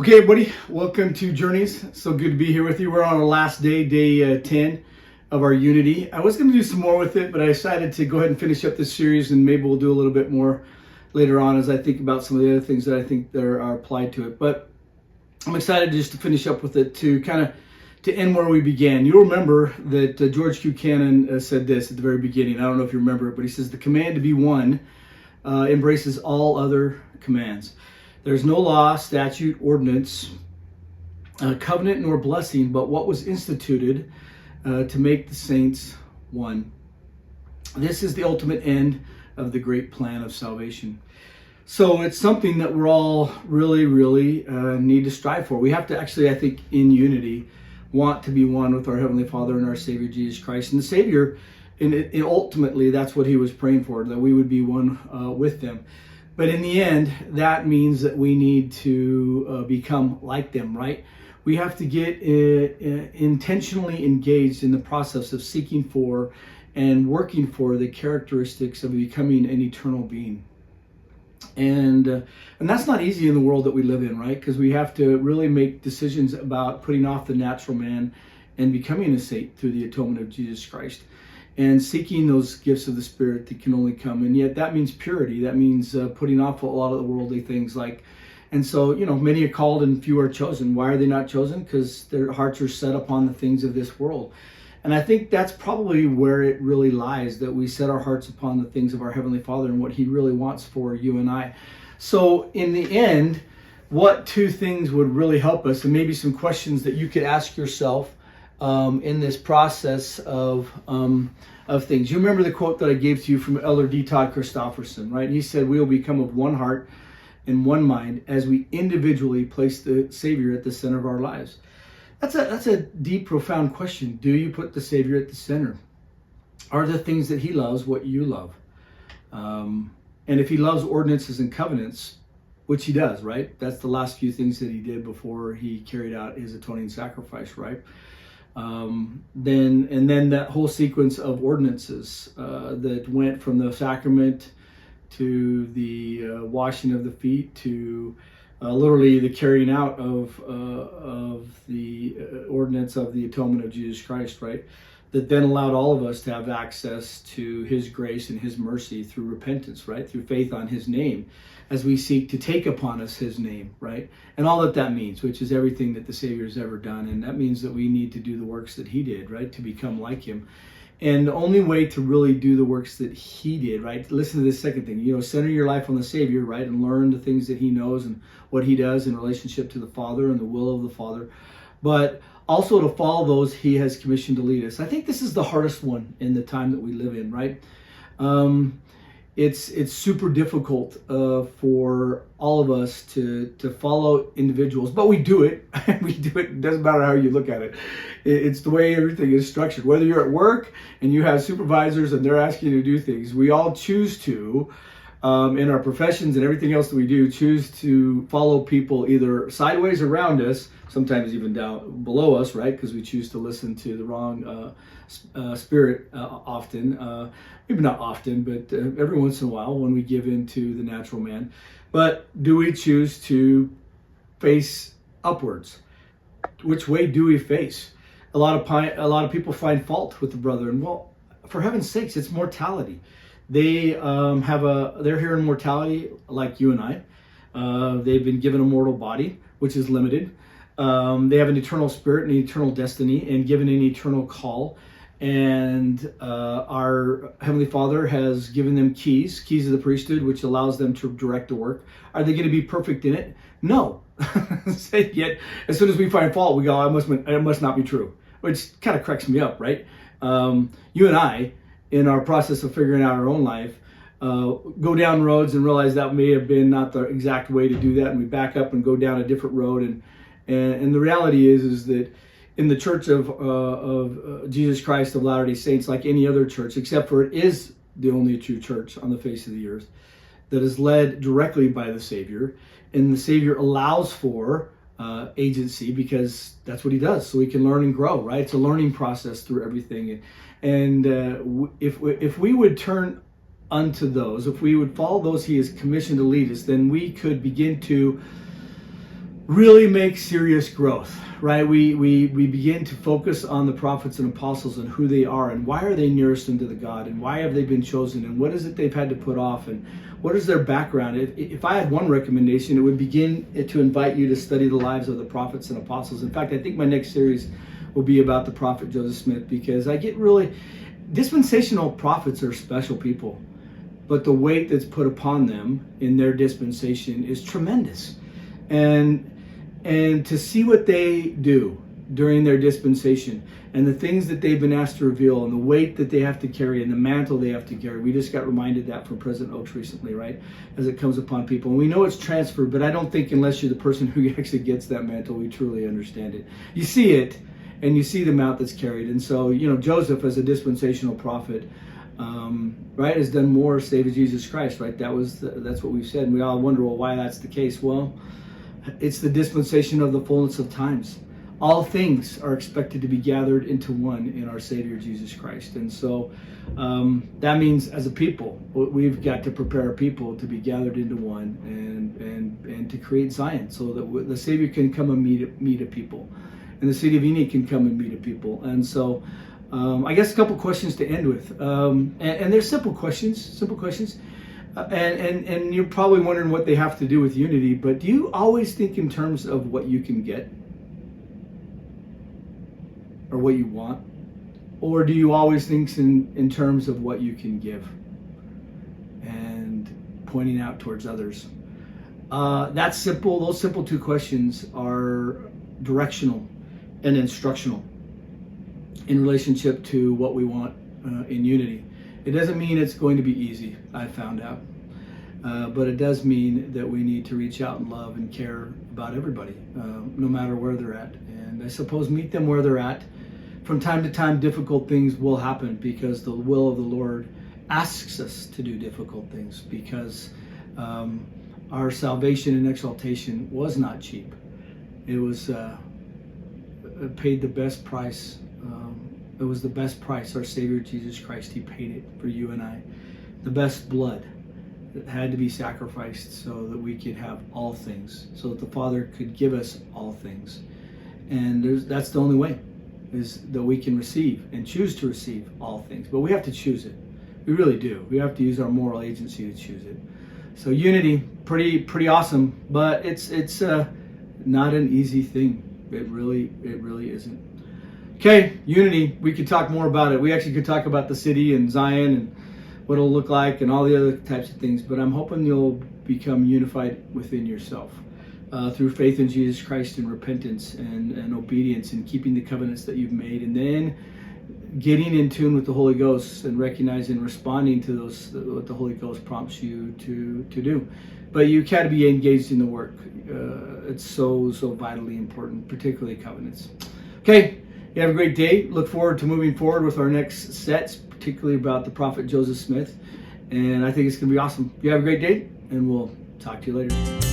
Okay, everybody, welcome to Journeys. So good to be here with you. We're on our last day, day 10 of our Unity. I was going to do some more with it, but I decided to go ahead and finish up this series, and maybe we'll do a little bit more later on as I think about some of the other things that I think there are applied to it. But I'm excited just to finish up with it to kind of to end where we began. You'll remember that George Q. Cannon said this at the very beginning. I don't know if you remember it, but he says the command to be one embraces all other commands. There's no law, statute, ordinance, covenant, nor blessing, but what was instituted to make the saints one. This is the ultimate end of the great plan of salvation. So it's something that we're all really need to strive for. We have to actually, I think, in unity, want to be one with our Heavenly Father and our Savior, Jesus Christ. And the Savior, and ultimately, that's what he was praying for, that we would be one with them. But in the end, that means that we need to become like them, right? We have to get intentionally engaged in the process of seeking for and working for the characteristics of becoming an eternal being. And that's not easy in the world that we live in, right? Because we have to really make decisions about putting off the natural man and becoming a saint through the atonement of Jesus Christ, and seeking those gifts of the Spirit that can only come. And yet that means purity. That means putting off a lot of the worldly things. And so, many are called and few are chosen. Why are they not chosen? Because their hearts are set upon the things of this world. And I think that's probably where it really lies, that we set our hearts upon the things of our Heavenly Father and what He really wants for you and I. So in the end, what two things would really help us, and maybe some questions that you could ask yourself in this process of things. You remember the quote that I gave to you from Elder D. Todd Christofferson, right? He said, "We will become of one heart and one mind as we individually place the Savior at the center of our lives." That's a deep, profound question. Do you put the Savior at the center? Are the things that He loves what you love? And if He loves ordinances and covenants, which He does, right? That's the last few things that He did before He carried out His atoning sacrifice, right? Then that whole sequence of ordinances that went from the sacrament to the washing of the feet to literally the carrying out of the ordinance of the atonement of Jesus Christ, right? That then allowed all of us to have access to His grace and His mercy through repentance, right? Through faith on His name, as we seek to take upon us His name, right? And all that means, which is everything that the Savior has ever done. And that means that we need to do the works that He did, right? To become like Him. And the only way to really do the works that He did, right? Listen to this second thing, center your life on the Savior, right? And learn the things that He knows and what He does in relationship to the Father and the will of the Father. But also to follow those He has commissioned to lead us. I think this is the hardest one in the time that we live in, right? It's super difficult for all of us to follow individuals, but we do it. We do it. It doesn't matter how you look at it. It's the way everything is structured. Whether you're at work and you have supervisors and they're asking you to do things, we all choose to, in our professions and everything else that we do, choose to follow people either sideways around us, sometimes even down below us, right? Because we choose to listen to the wrong spirit often. Maybe not often, but every once in a while when we give in to the natural man. But do we choose to face upwards? Which way do we face? A lot of people find fault with the brother, and well, for heaven's sakes, it's mortality. They they're here in mortality like you and I. They've been given a mortal body, which is limited. They have an eternal spirit and an eternal destiny, and given an eternal call. And our Heavenly Father has given them keys of the priesthood, which allows them to direct the work. Are they going to be perfect in it? No. Yet, as soon as we find fault, we go, it must not be true, which kind of cracks me up, right? You and I, in our process of figuring out our own life, go down roads and realize that may have been not the exact way to do that, and we back up and go down a different road. And the reality is that in the Church of Jesus Christ of Latter-day Saints, like any other church, except for it is the only true church on the face of the earth that is led directly by the Savior, and the Savior allows for agency because that's what He does, so we can learn and grow, right? It's a learning process through everything. And if we would turn unto those, if we would follow those He has commissioned to lead us, then we could begin to really make serious growth, right? We begin to focus on the prophets and apostles and who they are and why are they nearest unto the God and why have they been chosen and what is it they've had to put off and what is their background. If I had one recommendation, it would begin to invite you to study the lives of the prophets and apostles. In fact, I think my next series will be about the prophet Joseph Smith, because I get really, dispensational prophets are special people, but the weight that's put upon them in their dispensation is tremendous. And to see what they do during their dispensation and the things that they've been asked to reveal and the weight that they have to carry and the mantle they have to carry. We just got reminded that from President Oaks recently, right? As it comes upon people. And we know it's transferred, but I don't think unless you're the person who actually gets that mantle, we truly understand it. You see it and you see the amount that's carried. And so, Joseph as a dispensational prophet, right, has done more save Jesus Christ, right? That's what we've said. And we all wonder, well, why that's the case. Well, it's the dispensation of the fullness of times. All things are expected to be gathered into one in our Savior Jesus Christ. And so that means as a people, we've got to prepare our people to be gathered into one and to create Zion so that the Savior can come and meet a people. And the city of Enid can come and meet a people. And so I guess a couple questions to end with. And they're simple questions. And you're probably wondering what they have to do with unity, but do you always think in terms of what you can get? Or what you want? Or do you always think in terms of what you can give? And pointing out towards others. That's simple. Those simple two questions are directional and instructional in relationship to what we want in unity. It doesn't mean it's going to be easy, I found out. But it does mean that we need to reach out and love and care about everybody, no matter where they're at. And I suppose meet them where they're at. From time to time, difficult things will happen because the will of the Lord asks us to do difficult things, because our salvation and exaltation was not cheap. It was paid the best price. It was the best price, our Savior Jesus Christ. He paid it for you and I. The best blood that had to be sacrificed so that we could have all things, so that the Father could give us all things. And that's the only way, is that we can receive and choose to receive all things. But we have to choose it. We really do. We have to use our moral agency to choose it. So unity, pretty awesome, but it's not an easy thing. It really isn't. Okay, unity, we could talk more about it. We actually could talk about the city and Zion and what it'll look like and all the other types of things, but I'm hoping you'll become unified within yourself through faith in Jesus Christ and repentance and obedience and keeping the covenants that you've made, and then getting in tune with the Holy Ghost and recognizing and responding to those what the Holy Ghost prompts you to do. But you got to be engaged in the work. It's so vitally important, particularly covenants. Okay, you have a great day. Look forward to moving forward with our next sets, particularly about the prophet Joseph Smith. And I think it's going to be awesome. You have a great day, and we'll talk to you later.